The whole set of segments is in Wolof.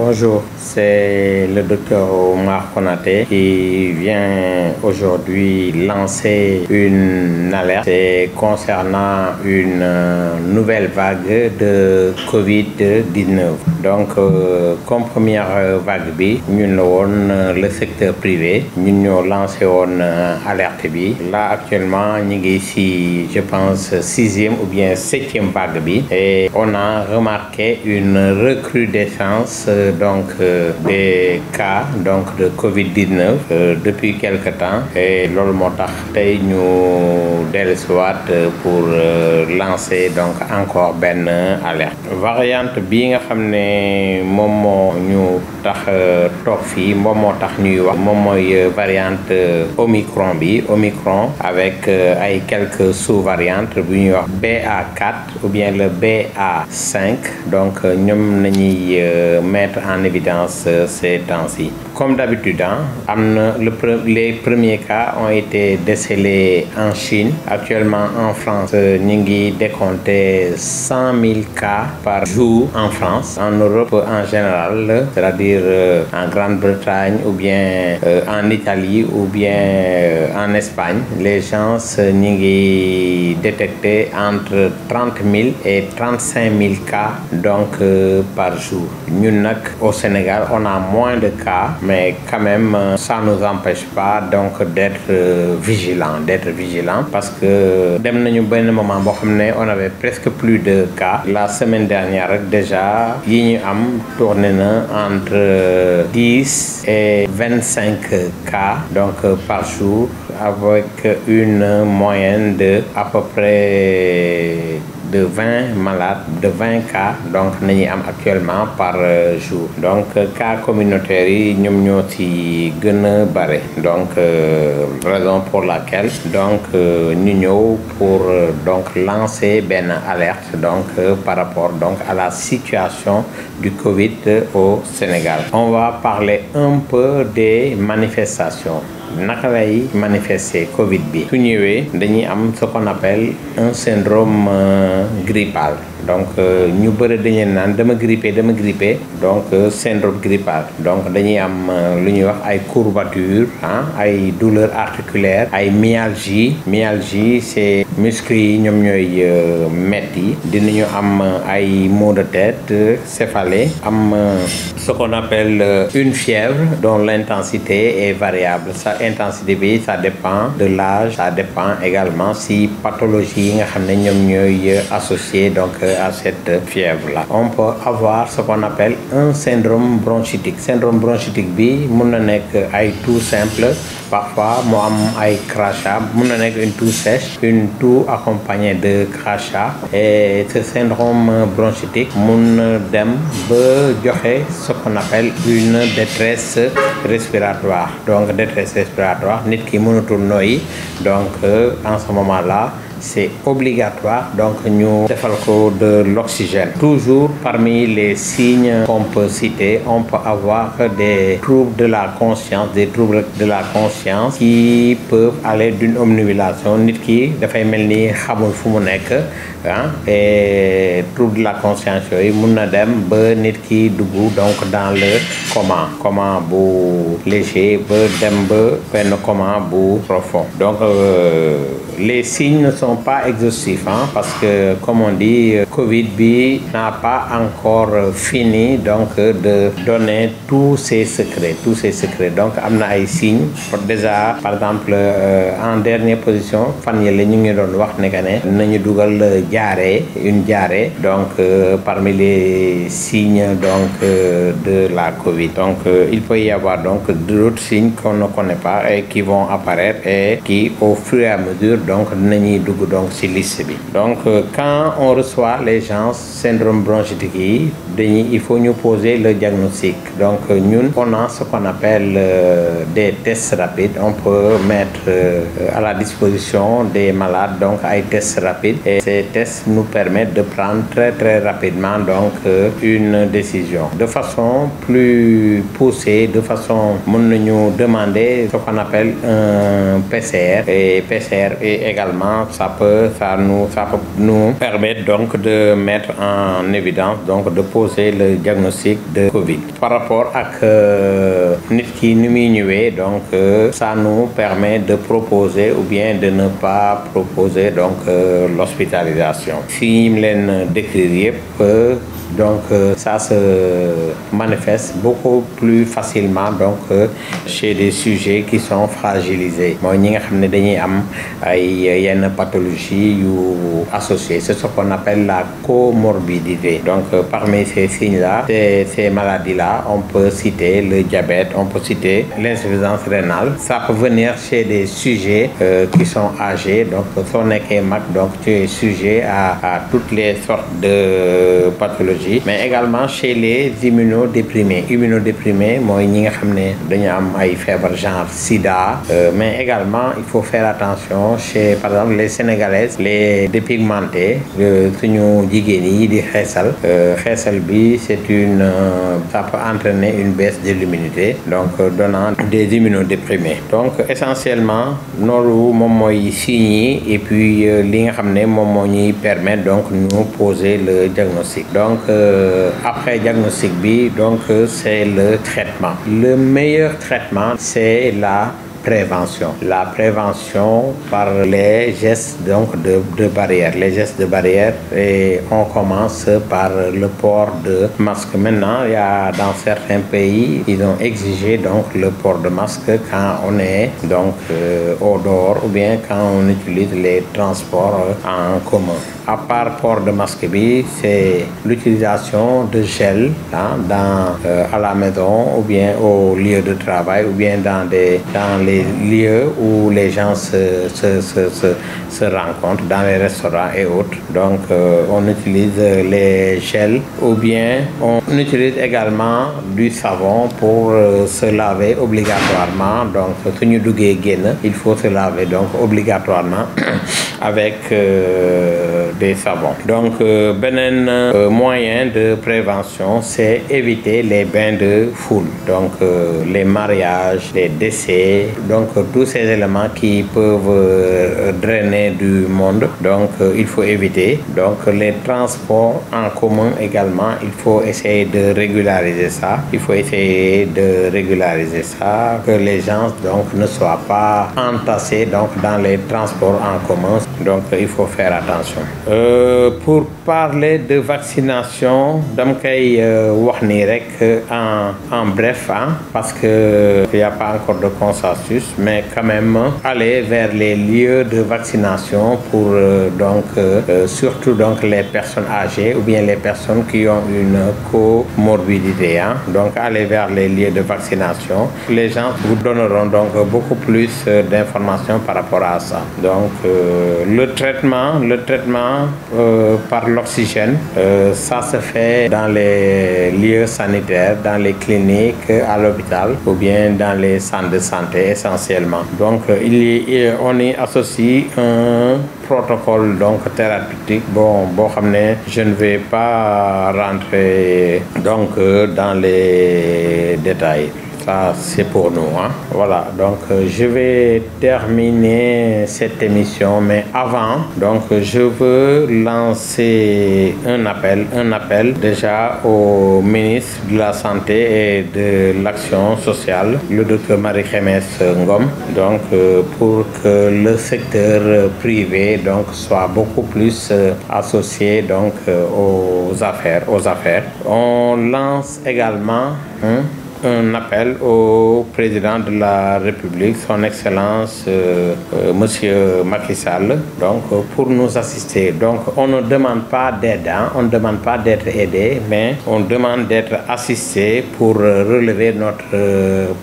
Bonjour, c'est le docteur Omar Konaté qui vient aujourd'hui lancer une alerte concernant une nouvelle vague de Covid-19. Donc, comme première vague bi ñun la woon le secteur privé ñun ñoo lancé woon alerte bi. Là actuellement ñu ngi ci je pense 6e ou bien 7e vague bi et on a remarqué une recrudescence des cas de Covid-19 depuis quelque temps et loolu moo tax tey ñu dellusiwaat pour lancer encore benn alerte. Variante bi nga xam ne moom moo ñu tax toog fii moom moo tax ñuy wax moom mooy variante Omicron avec ay quelques sous-variantes bu ñuy wax BA4 ou bien le BA5 donc ñoom nañuy mettre en évidence ces temps-ci. Comme d'habitude les premiers cas ont été décelés en Chine. Actuellement en France ñu ngi décompter 100 000 cas par jour en France. En Europe en général, c'est-à-dire en Grande-Bretagne ou bien en Italie ou bien en Espagne, les gens ñu ngi détecter entre 30 000 et 35 000 cas par jour. Ñun nag au Sénégal on a moins de cas, mais quand même ça nous empêche pas d'être vigilant parce que dem nañu benn moment boo xam ne on avait presque plus de cas. La semaine dernière rek déjà yi ñu am tourné na entre 10 et 25 cas par jour avec une moyenne de à peu près de 20 malades, de 20 cas nañuy am actuellement par jour. Cas communautaires yi ñoom ñoo ci gën a bare. Raison pour laquelle ñu ñëw pour lancer benn alerte par rapport à la situation du Covid au Sénégal. On va parler un peu des manifestations. Naka lay manifester Covid bi su ñëwee dañuy am ce qu'on appelle un syndrome grippal. Ñu bëri dañu naan dama grippé syndrome grippal. Dañuy am lu ñuy wax ay courbatures ay douleurs articulaires ay myalgie c'est muscles yi ñoom ñooy metti. Dinañu am ay maux de tête, céphalée, am ce qu'on appelle une fièvre dont l'intensité est variable. Intensité bi ça dépend de l'âge, ça dépend également si pathologie yi nga xam ne ñoom ñooy associé à cette fièvre là. On peut avoir ce qu'on appelle un syndrome bronchitique. Syndrome bronchitique bi mun na nekk ay toux simple, parfois mu am ay crachat, mun na nekk une toux sèche, une toux accompagnée de crachat. Et ce syndrome bronchitique mun na dem ba joxe ce qu'on appelle une détresse respiratoire. Détresse respiratoire, nit ki mënatul noyyi. En ce moment-là, c'est obligatoire ñu defal ko de l'oxygène. Toujours parmi les signes qu'on peut citer, on peut avoir des troubles de la conscience qui peuvent aller d'une omnibulation. Nit ki dafay mel ni xamul fu mu nekk et trouble de la conscience yooyu mun na dem ba nit ki dugg dans le coma bu léger ba dem ba benn coma bu profond. Les signes ne sont pas exhaustifs parce que comme on dit Covid bi n'a pas encore fini de donner tous ses secrets. Am na ay signes déjà par exemple en dernière position fan yële ñu ngi doon wax ne que ne nañu dugal une diarrhée parmi les signes de la Covid. Il peut y avoir d'autres signes qu'on ne connaît pas et qui vont apparaître et qui au fur et à mesure dinañuy dugg ci liste bi. Quand on reçoit les gens syndrome bronchitique yi il faut ñu poser le diagnostic. Ñun on a ce qu'on appelle des tests rapides. On peut mettre à la disposition des malades ay tests rapides et ces tests nous permettent de prendre très très rapidement une décision. De façon plus poussée, de façon mën nañu demander ce qu'on appelle un PCR et PCR et également ça peut nous permettre de mettre en évidence de poser poser le diagnostic de Covid. Par rapport à nit ki ni muy ñëwee, donc ça nous permet de proposer ou bien de ne pas proposer donc l'hospitalisation. Si ñu leen décrire yëpp donc ça se manifeste beaucoup plus facilement donc chez des sujets qui sont fragilisés. Mooy ñi nga xam ne dañuy am ay yenn pathologie yu associées. C'est ce qu'on appelle la comorbidité. Donc parmi ces signes-là, ces maladies-là, on peut citer le diabète, on peut citer l'insuffisance rénale. Ça peut venir chez des sujets qui sont âgés. Donc soo nekkee mag, donc tu es sujet à toutes les sortes de pathologies. Mais également chez les immunodéprimés. Immunodéprimés mooy ñi nga xam ne dañu am ay feebar genre sida, mais également il faut faire attention chez par exemple les Sénégalaises, les dépigmentées, suñu jigéen yi di xeesal bi ça peut entraîner une baisse de l'immunité, donc donnant des immunodéprimés. Donc essentiellement loolu moom mooy signes yi et puis li nga xam ne moom moo ñuy permettre donc nous poser le diagnostic. Donc après diagnostic bi, donc c'est le traitement. Le meilleur traitement, c'est la prévention. La prévention par les gestes donc de barrière. Les gestes de barrière, et on commence par le port de masque. Maintenant, il y a dans certains pays, ils ont exigé donc le port de masque quand on est donc au dehors ou bien quand on utilise les transports en commun. À part port de masque bi, c'est l'utilisation de gel à la maison ou bien au lieu de travail ou bien dans les lieux où les gens se rencontrent, dans les restaurants et autres. Donc on utilise les gels ou bien on utilise également du savon pour se laver obligatoirement. Donc suñu duggee génn, il faut se laver donc obligatoirement avec des savons. Donc beneen moyen de prévention, c'est éviter les bains de foule. Donc les mariages, les décès, donc tous ces éléments qui peuvent drainer du monde, donc il faut éviter. Donc les transports en commun également, il faut essayer de régulariser ça. Il faut essayer de régulariser ça, que les gens donc ne soient pas entassés donc dans les transports en commun. Donc il faut faire attention. Pour parler de vaccination, dama koy wax ni rek en bref, parce que il n'y a pas encore de consensus, mais quand même aller vers les lieux de vaccination pour surtout donc les personnes âgées ou bien les personnes qui ont une comorbidité. Donc aller vers les lieux de vaccination. Les gens vous donneront donc beaucoup plus d'informations par rapport à ça. Donc le traitement par l'oxygène, ça se fait dans les lieux sanitaires, dans les cliniques, à l'hôpital ou bien dans les centres de santé essentiellement. Donc on y associe un protocole donc thérapeutique. Boo xam ne je ne vais pas rentrer donc dans les détails. Ça, c'est pour nous. Voilà, donc je vais terminer cette émission, mais avant, donc je veux lancer un appel déjà au ministre de la Santé et de l'Action sociale, le docteur Marie-Khemesse Ngom, donc pour que le secteur privé donc soit beaucoup plus associé donc aux affaires. On lance également un appel au président de la République, son Excellence Monsieur Macky Sall, donc pour nous assister. Donc on ne demande pas d'aide, on ne demande pas d'être aidé, mais on demande d'être assisté pour relever notre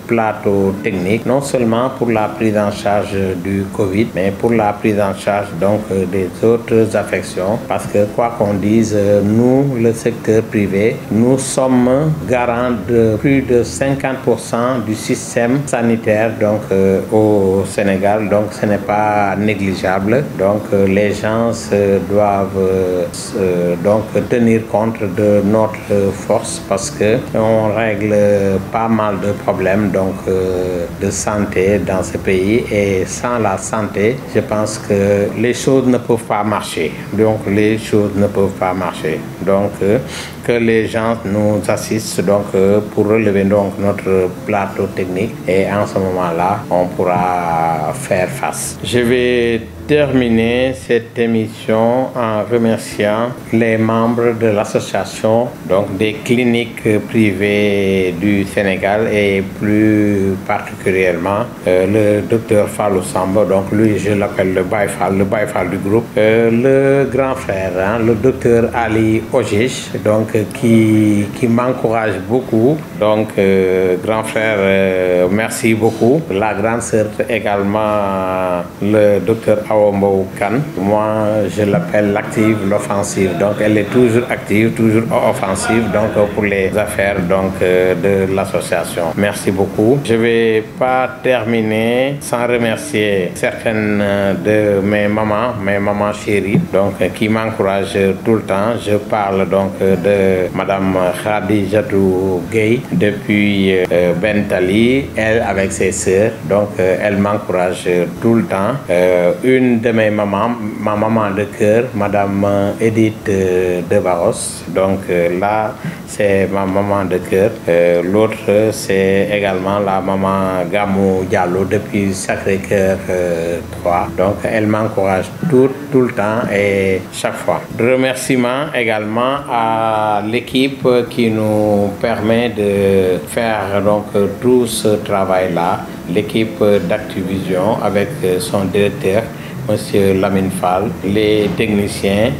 plateau technique, non seulement pour la prise en charge du Covid, mais pour la prise en charge donc des autres affections, parce que quoi qu'on dise, nous, le secteur privé, nous sommes garants de plus de 50% du système sanitaire donc au Sénégal, donc ce n'est pas négligeable. Donc les gens doivent donc tenir compte de notre force, parce que on règle pas mal de problèmes donc de santé dans ce pays, et sans la santé, je pense que les choses ne peuvent pas marcher. Donc les choses ne peuvent pas marcher. Donc que les gens nous assistent donc pour relever donc notre plateau technique et en ce moment-là, on pourra faire face. Je vais terminer cette émission en remerciant les membres de l'association donc des cliniques privées du Sénégal et plus particulièrement le docteur Fallou Samba, donc lui je l'appelle le Baye Fall du groupe, le grand frère, le docteur Ali Ojish, donc qui m'encourage beaucoup, donc grand frère, merci beaucoup. La grande sœur également, le docteur Kane. Moi, je l'appelle l'active, l'offensive. Donc, elle est toujours active, toujours offensive, donc pour les affaires donc de l'association. Merci beaucoup. Je vais pas terminer sans remercier certaines de mes mamans chéries, donc qui m'encouragent tout le temps. Je parle donc de Madame Khadijatou Gueye depuis Bentali, elle avec ses sœurs, donc elle m'encourage tout le temps. Une de mes mamans, ma maman de cœur, Madame Edith de Barros. Donc là, c'est ma maman de cœur. L'autre, c'est également la maman Gamou Diallo depuis Sacré-Cœur 3. Donc elle m'encourage tout le temps et chaque fois. Remerciements également à l'équipe qui nous permet de faire donc tout ce travail-là. L'équipe d'Activision avec son directeur, Monsieur Lamine Fall, les techniciens,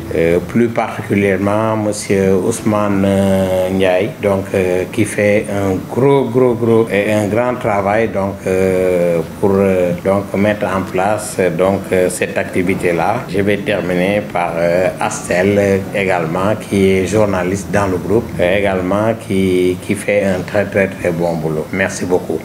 plus particulièrement Monsieur Ousmane Ndiaye, donc qui fait un gros et un grand travail donc pour donc mettre en place donc cette activité-là. Je vais terminer par Astel également, qui est journaliste dans le groupe, également qui fait un très bon boulot. Merci beaucoup.